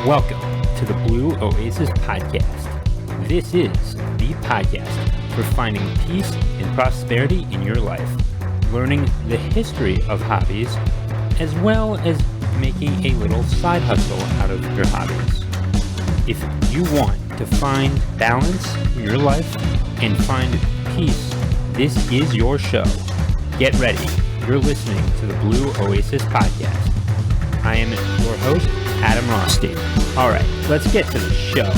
Welcome to the Blue Oasis Podcast. This is the podcast for finding peace and prosperity in your life, learning the history of hobbies, as well as making a little side hustle out of your hobbies. If you want to find balance in your life and find peace, this is your show. Get ready. You're listening to the Blue Oasis Podcast. I am your host, Adam Rothstein. All right, let's get to the show.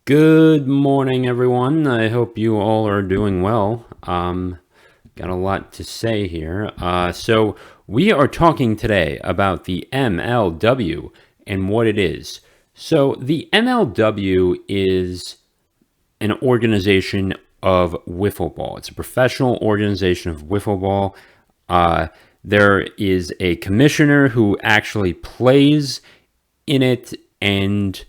Good morning, everyone. I hope you all are doing well. Got a lot to say here. So we are talking today about the MLW and what it is. So the MLW is an organization of wiffle ball. It's a professional organization of wiffle ball. There is a commissioner who actually plays in it, and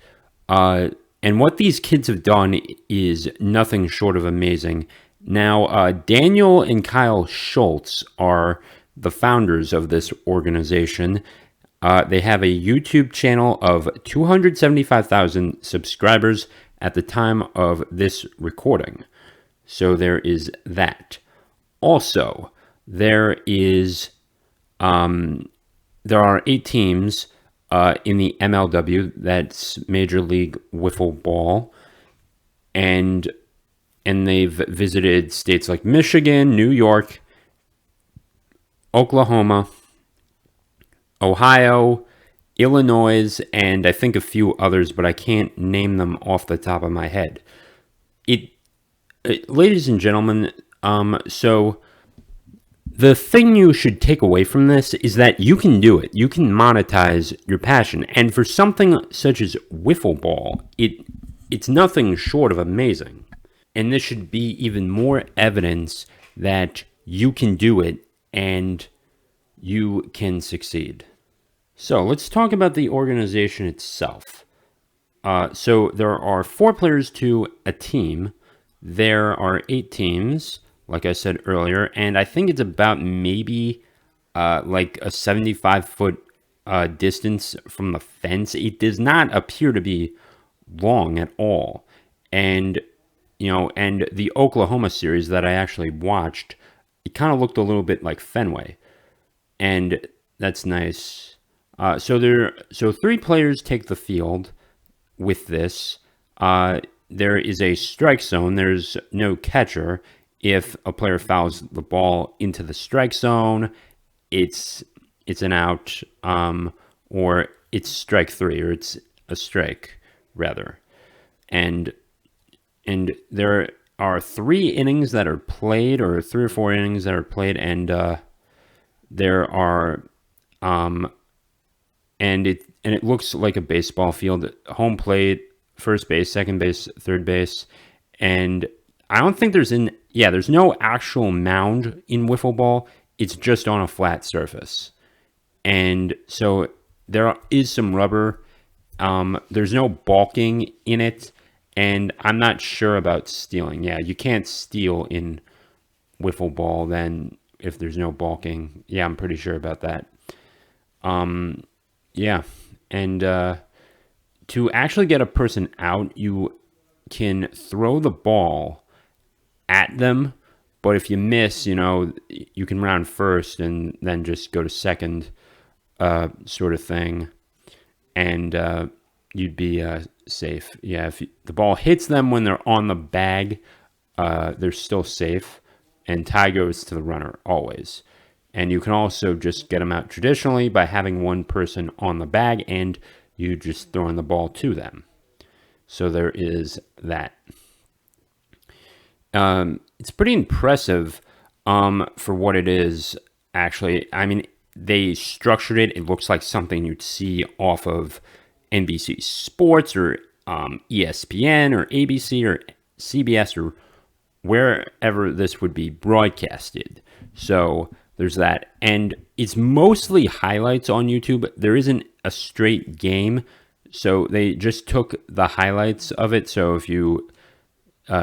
what these kids have done is nothing short of amazing. Now, Daniel and Kyle Schultz are the founders of this organization. They have a YouTube channel of 275,000 subscribers at the time of this recording. So there is that. Also, there are 8 teams in the MLW. That's Major League Wiffle Ball, and they've visited states like Michigan, New York, Oklahoma, Ohio, Illinois, and I think a few others, but I can't name them off the top of my head. Ladies and gentlemen, so the thing you should take away from this is that you can do it. You can monetize your passion. And for something such as wiffle ball, it's nothing short of amazing. And this should be even more evidence that you can do it and you can succeed. So let's talk about the organization itself. So there are 4 players to a team. There are 8 teams, like I said earlier, and I think it's about maybe like a 75-foot distance from the fence. It does not appear to be long at all. And, and the Oklahoma series that I actually watched, it kind of looked a little bit like Fenway. And that's nice. So 3 players take the field with this. There is a strike zone. There's no catcher. If a player fouls the ball into the strike zone, it's an out, or it's strike 3, or it's a strike rather. And there are 3 innings that are played, or 3 or 4 innings that are played, and there are and it looks like a baseball field. Home plate, first base, second base, third base, and I don't think there's no actual mound in wiffle ball. It's just on a flat surface. And so there is some rubber. There's no balking in it, and I'm not sure about stealing. Yeah, you can't steal in wiffle ball then if there's no balking. Yeah, I'm pretty sure about that. Yeah, and to actually get a person out, you can throw the ball at them, but if you miss, you can round first and then just go to second, sort of thing, and you'd be safe. Yeah, if the ball hits them when they're on the bag, they're still safe, and tie goes to the runner always. And you can also just get them out traditionally by having one person on the bag and you just throwing the ball to them. So there is that. It's pretty impressive for what it is, actually. I mean, they structured it. It looks like something you'd see off of NBC Sports or ESPN or ABC or CBS or wherever this would be broadcasted. So there's that. And it's mostly highlights on YouTube. There isn't a straight game. So they just took the highlights of it. So if you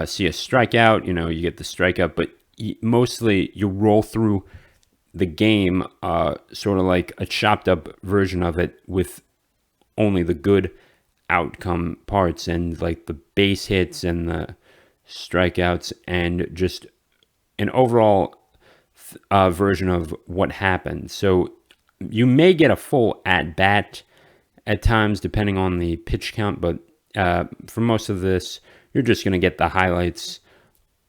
see a strikeout, you get the strikeout. But mostly you roll through the game, sort of like a chopped up version of it with only the good outcome parts and like the base hits and the strikeouts and just an overall version of what happened. So you may get a full at bat at times depending on the pitch count, but for most of this, you're just going to get the highlights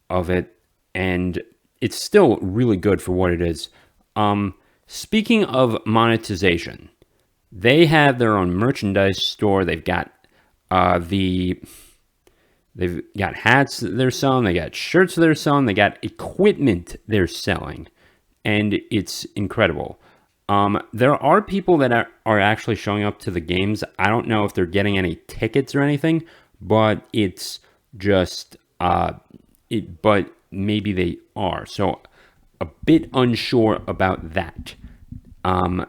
of it, and it's still really good for what it is. Speaking of monetization, they have their own merchandise store. They've got they've got hats that they're selling, they got shirts they're selling, they got equipment they're selling, and it's incredible. There are people that are actually showing up to the games. I don't know if they're getting any tickets or anything, but it's just but maybe they are. So a bit unsure about that.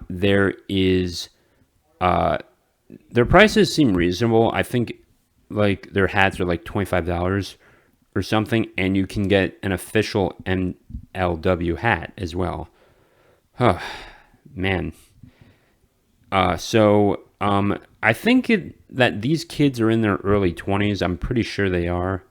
There is their prices seem reasonable. I think like their hats are like $25 or something, and you can get an official MLW hat as well. Oh, man. I think that these kids are in their early 20s. I'm pretty sure they are.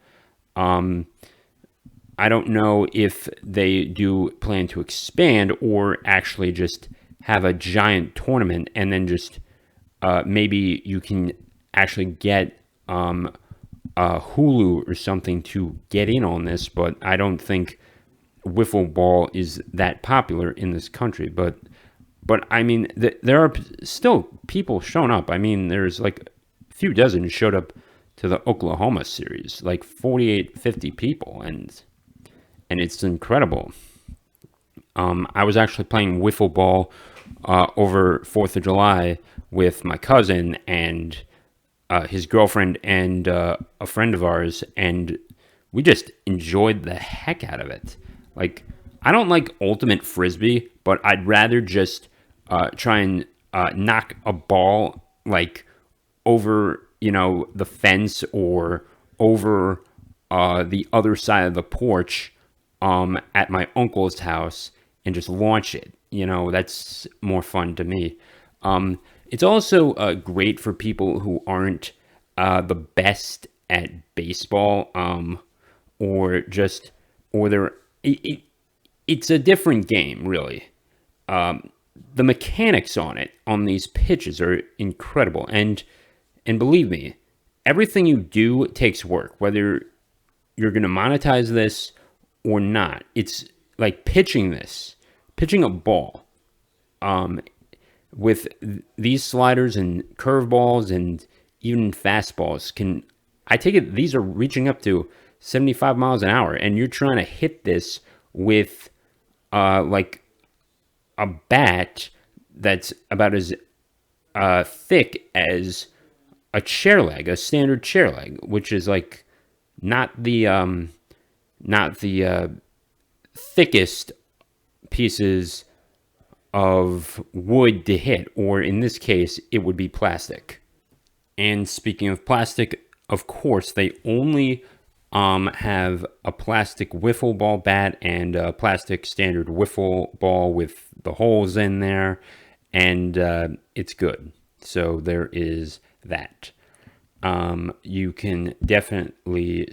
I don't know if they do plan to expand or actually just have a giant tournament and then just maybe you can actually get Hulu or something to get in on this, but I don't think wiffle ball is that popular in this country. But I mean, there are still people showing up. I mean, there's like a few dozen showed up to the Oklahoma series, like 48, 50 people, and it's incredible. I was actually playing wiffle ball over 4th of July with my cousin and his girlfriend and a friend of ours, and we just enjoyed the heck out of it. Like, I don't like ultimate frisbee, but I'd rather just try and knock a ball like over, the fence or over the other side of the porch at my uncle's house and just launch it. That's more fun to me. It's also great for people who aren't the best at baseball, or they're. It's a different game, really. The mechanics on these pitches are incredible, and believe me, everything you do takes work. Whether you're going to monetize this or not, it's like pitching a ball. With these sliders and curveballs and even fastballs, I take it these are reaching up to 75 miles an hour, and you're trying to hit this with like a bat that's about as thick as a standard chair leg, which is like not the thickest pieces of wood to hit, or in this case, it would be plastic. And speaking of plastic, of course, they only have a plastic wiffle ball bat and a plastic standard wiffle ball with the holes in there, and it's good. So there is that. You can definitely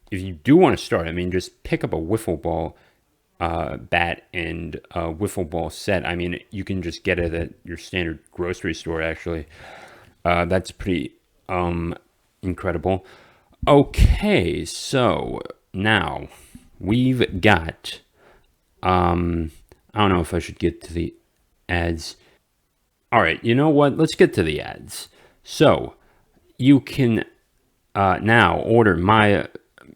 if you do want to start, just pick up a wiffle ball bat and wiffle ball set. You can just get it at your standard grocery store, actually. That's pretty incredible. Okay, so now we've got I don't know if I should get to the ads. All right, you know what? Let's get to the ads. So you can now order my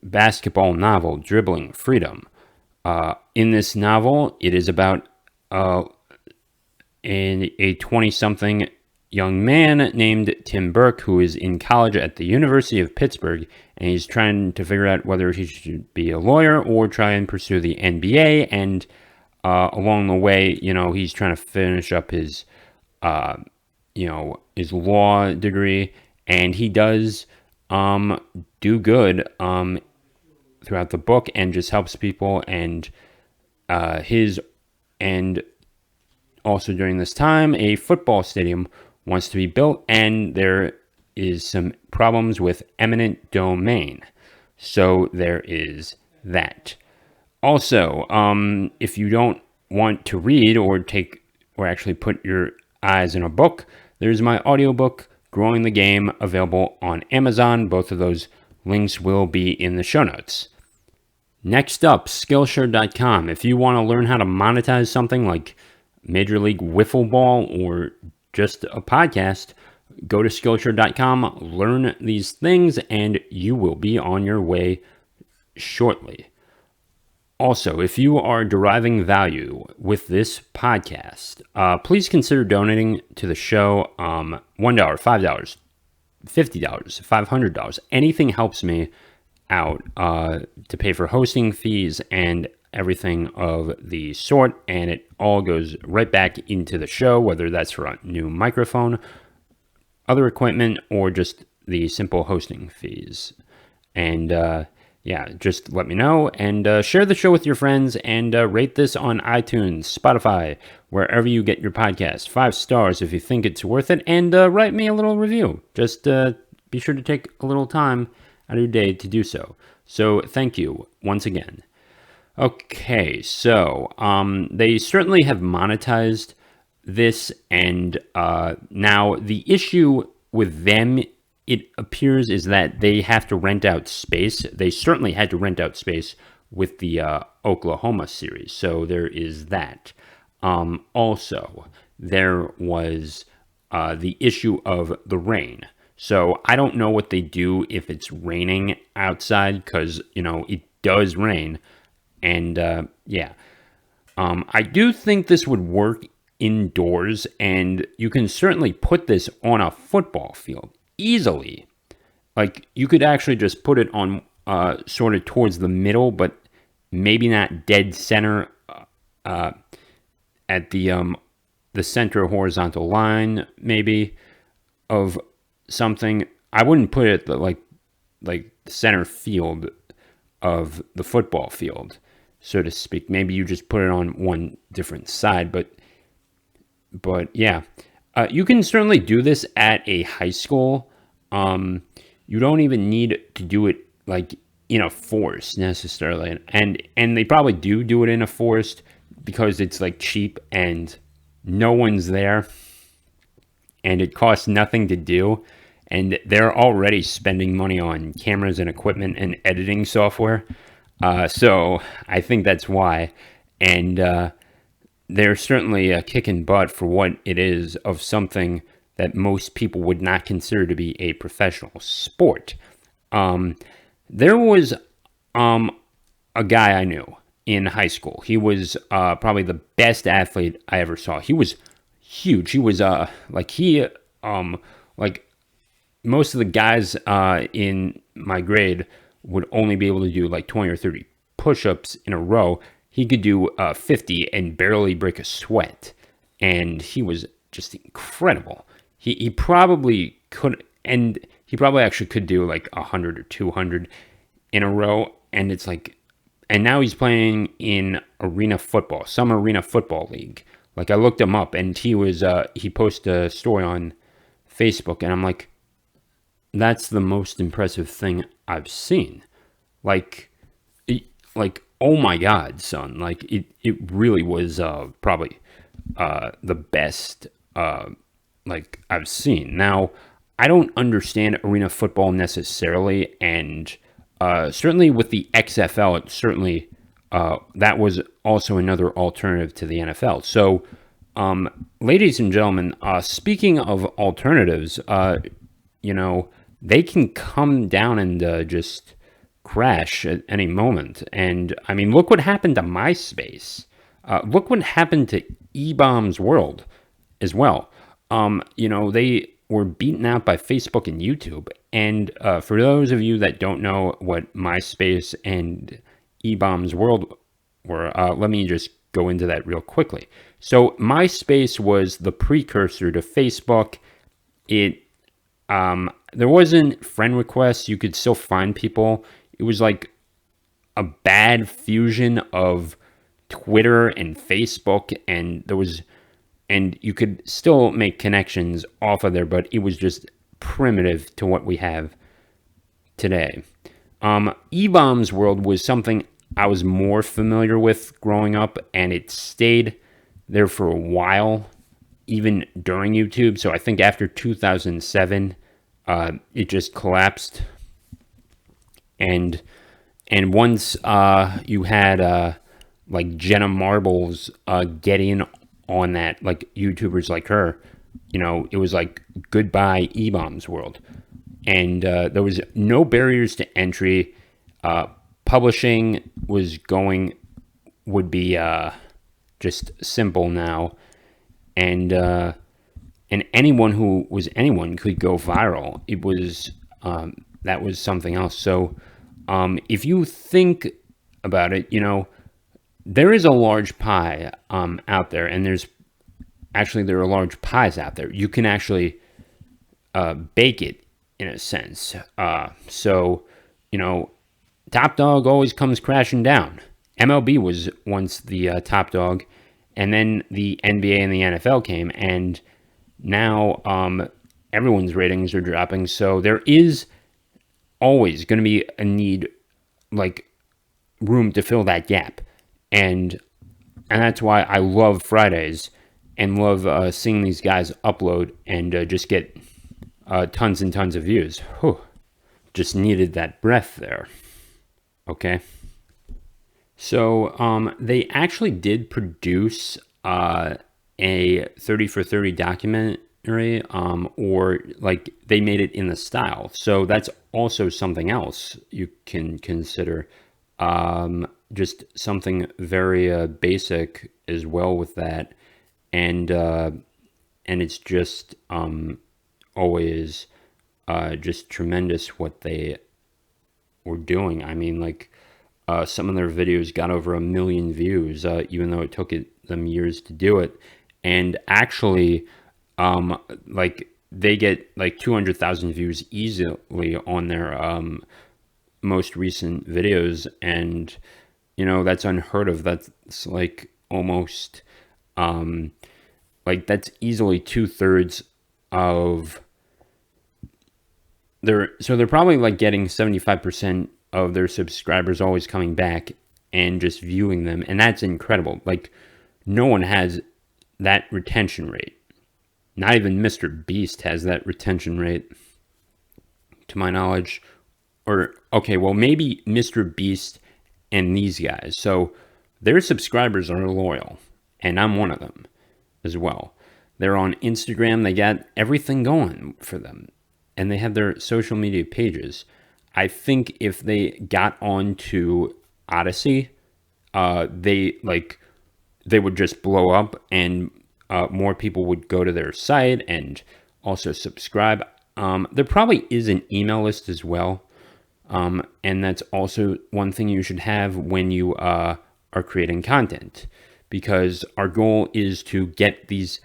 basketball novel, Dribbling Freedom. In this novel, it is about a 20-something young man named Tim Burke who is in college at the University of Pittsburgh, and he's trying to figure out whether he should be a lawyer or try and pursue the NBA. And along the way, he's trying to finish up his his law degree, and he does do good throughout the book and just helps people. And and also during this time, a football stadium wants to be built, and there is some problems with eminent domain. So there is that. Also, if you don't want to read or actually put your eyes in a book, there's my audiobook, Growing the Game, available on Amazon. Both of those links will be in the show notes. Next up, Skillshare.com. If you want to learn how to monetize something like Major League Wiffle Ball or just a podcast, go to Skillshare.com, learn these things, and you will be on your way shortly. Also, if you are deriving value with this podcast, please consider donating to the show. $1, $5, $50, $500. Anything helps me out to pay for hosting fees and everything of the sort, and it all goes right back into the show, whether that's for a new microphone, other equipment, or just the simple hosting fees. And just let me know, and share the show with your friends, and rate this on iTunes, Spotify, wherever you get your podcast. 5 stars if you think it's worth it, and write me a little review. Just be sure to take a little time out of your day to do so. So thank you once again. Okay, so they certainly have monetized this, and now the issue with them, it appears, is that they have to rent out space. They certainly had to rent out space with the Oklahoma series, so there is that. Also, there was the issue of the rain. So I don't know what they do if it's raining outside, because, it does rain. And I do think this would work indoors, and you can certainly put this on a football field easily. Like, you could actually just put it on sort of towards the middle, but maybe not dead center at the center horizontal line, maybe, of something. I wouldn't put it like the center field of the football field, so to speak. Maybe you just put it on one different side, but yeah. You can certainly do this at a high school. You don't even need to do it like in a forest necessarily, and they probably do it in a forest because it's like cheap and no one's there, and it costs nothing to do, and they're already spending money on cameras and equipment and editing software. So I think that's why, and they're certainly kicking butt for what it is, of something that most people would not consider to be a professional sport. There was a guy I knew in high school. He was probably the best athlete I ever saw. He was huge. He was like most of the guys in my grade would only be able to do like 20 or 30 push-ups in a row. He could do 50 and barely break a sweat. And he was just incredible. He probably could, and he probably actually could do like 100 or 200 in a row. And it's like, and now he's playing in arena football, some arena football league. Like, I looked him up, and he posted a story on Facebook, and I'm like, that's the most impressive thing I've seen. Like, oh my God, son. Like, it really was probably the best like I've seen. Now, I don't understand arena football necessarily, and certainly with the XFL, it certainly that was also another alternative to the NFL. So, ladies and gentlemen, speaking of alternatives, they can come down and just crash at any moment. And I mean, look what happened to MySpace. Look what happened to eBaum's World as well. They were beaten out by Facebook and YouTube. And for those of you that don't know what MySpace and eBaum's World were, let me just go into that real quickly. So MySpace was the precursor to Facebook. There wasn't friend requests. You could still find people. It was like a bad fusion of Twitter and Facebook, and you could still make connections off of there, but it was just primitive to what we have today. E-Bombs World was something I was more familiar with growing up, and it stayed there for a while, even during YouTube. So I think after 2007, it just collapsed. And once you had like Jenna Marbles get in on that, like YouTubers like her, it was like goodbye E-Bombs World. And there was no barriers to entry. Publishing would be just simple now, and anyone who was anyone could go viral. It was that was something else. So if you think about it, there is a large pie out there, and there are large pies out there. You can actually bake it in a sense. So top dog always comes crashing down. MLB was once the top dog, and then the NBA and the NFL came, and now everyone's ratings are dropping. So there is always going to be a need, like room to fill that gap, and that's why I love Fridays and love seeing these guys upload and just get tons and tons of views. Whew. Just needed that breath there. Okay. So they actually did produce a 30 for 30 documentary, or like they made it in the style. So that's also something else you can consider. Just something very basic as well with that, and it's just always just tremendous what they were doing. I mean, like some of their videos got over 1 million views, even though it took them years to do it. And actually, like they get like 200,000 views easily on their most recent videos, and that's unheard of. That's like almost like that's easily 2/3 of so they're probably like getting 75% of their subscribers always coming back and just viewing them, and that's incredible. Like no one has that retention rate. Not even Mr. Beast has that retention rate, to my knowledge. Or okay, well maybe Mr. Beast and these guys. So their subscribers are loyal, and I'm one of them as well. They're on Instagram. They got everything going for them, and they have their social media pages. I think if they got onto Odyssey, they would just blow up, and more people would go to their site and also subscribe. There probably is an email list as well, and that's also one thing you should have when you are creating content, because our goal is to get these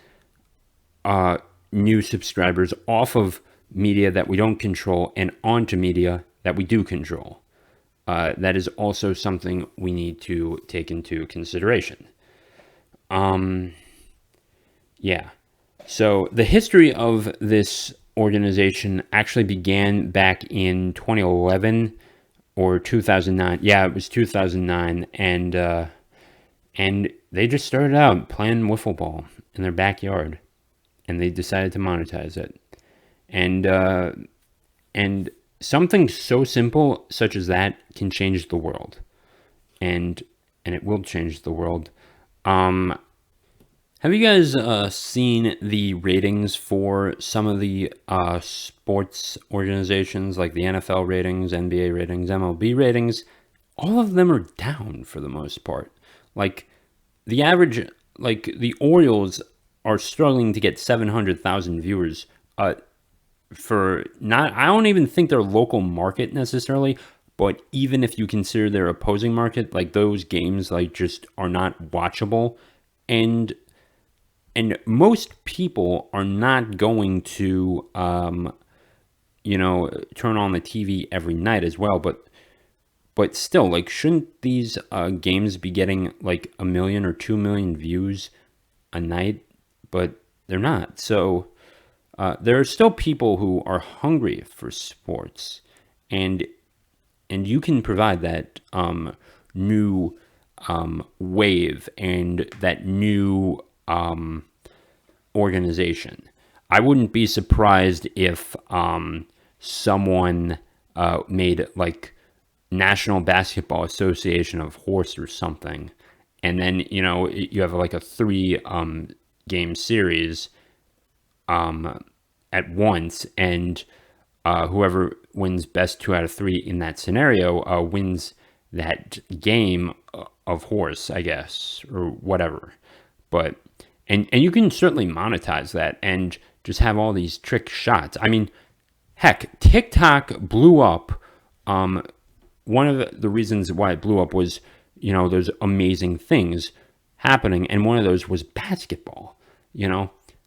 new subscribers off of media that we don't control and onto media that we do control. That is also something we need to take into consideration. Yeah. So the history of this organization actually began back in 2011 or 2009. Yeah, it was 2009, and they just started out playing wiffle ball in their backyard, and they decided to monetize it. And something so simple such as that can change the world, and it will change the world. Have you guys seen the ratings for some of the sports organizations, like the NFL ratings, NBA ratings, MLB ratings? All of them are down for the most part. Like the average, like the Orioles are struggling to get 700,000 viewers for not, I don't even think their local market necessarily, but even if you consider their opposing market, like those games like just are not watchable, and most people are not going to turn on the TV every night as well. But but still, like, shouldn't these games be getting like 1 million or 2 million views a night? But they're not. So there are still people who are hungry for sports, and you can provide that new wave and that new organization. I wouldn't be surprised if someone made like National Basketball Association of Horse or something, and then you have like a 3 game series at once, and whoever wins best 2 out of 3 in that scenario wins that game of horse, I guess, or whatever. But and you can certainly monetize that and just have all these trick shots. I mean, heck, TikTok blew up. One of the reasons why it blew up was, there's amazing things happening, and one of those was basketball.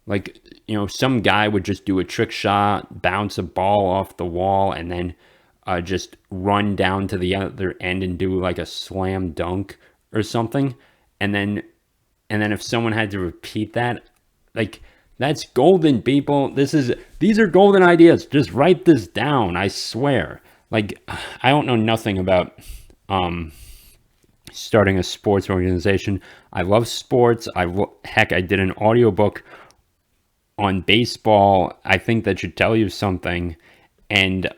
Like, some guy would just do a trick shot, bounce a ball off the wall, and then just run down to the other end and do like a slam dunk or something. And then if someone had to repeat that, like, that's golden, people. These are golden ideas. Just write this down. I swear. Like, I don't know nothing about starting a sports organization. I love sports. Heck, I did an audiobook on baseball. I think that should tell you something. And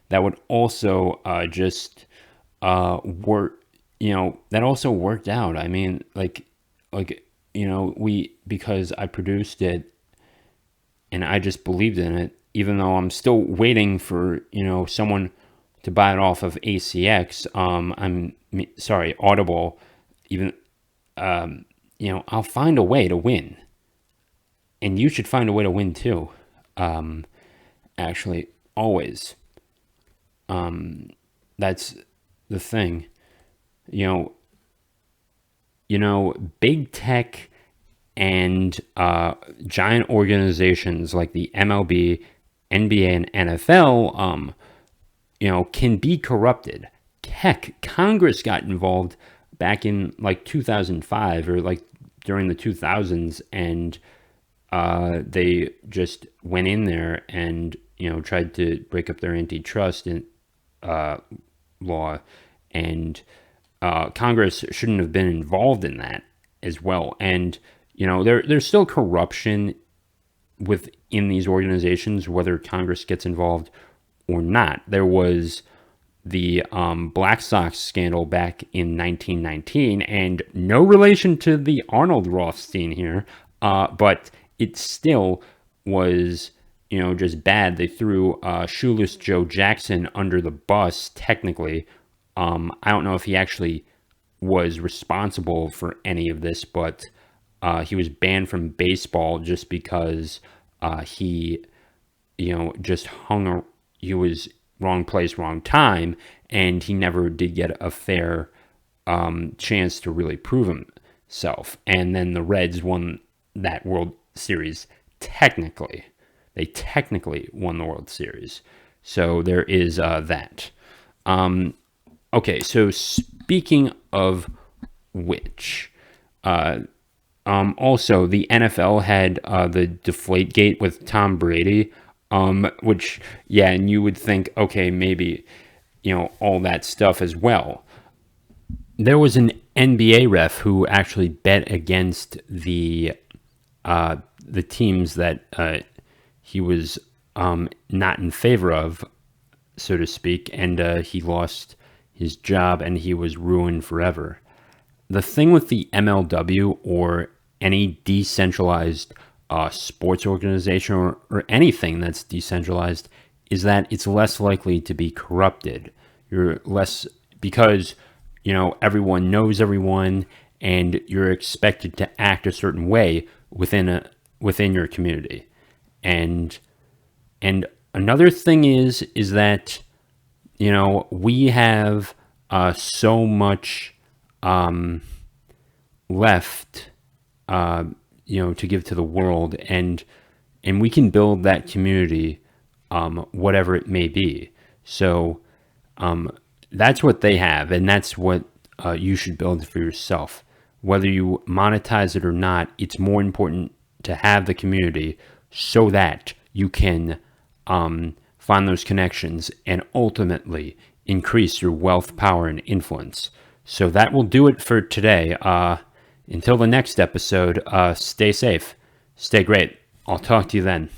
that would also just work. That also worked out. I mean, because I produced it and I just believed in it, even though I'm still waiting for, someone to buy it off of ACX. Audible. Even, I'll find a way to win. And you should find a way to win too. Actually, always. That's the thing. Big tech and giant organizations like the MLB, NBA, and NFL, can be corrupted. Heck, Congress got involved back in like 2005 or like during the 2000s, and they just went in there and tried to break up their antitrust law, and Congress shouldn't have been involved in that as well. And there's still corruption within these organizations, whether Congress gets involved or not. There was the Black Sox scandal back in 1919, and no relation to the Arnold Rothstein here, but it still was, just bad. They threw Shoeless Joe Jackson under the bus, technically. I don't know if he actually was responsible for any of this, but he was banned from baseball just because he, just he was wrong place, wrong time, and he never did get a fair chance to really prove himself. And then the Reds won that World Series technically. They technically won the World Series. So there is that. Okay, so speaking of which, also the NFL had the Deflategate with Tom Brady, which, yeah, and you would think, okay, maybe, all that stuff as well. There was an NBA ref who actually bet against the teams that he was not in favor of, so to speak, and he lost his job and he was ruined forever. The thing with the MLW or any decentralized sports organization or anything that's decentralized is that it's less likely to be corrupted. You're less, because everyone knows everyone, and you're expected to act a certain way within your community. And another thing is that we have so much left to give to the world, and we can build that community, whatever it may be. So That's what they have, and that's what you should build for yourself. Whether you monetize it or not, it's more important to have the community so that you can find those connections and ultimately increase your wealth, power, and influence. So that will do it for today. Until the next episode, stay safe, stay great. I'll talk to you then.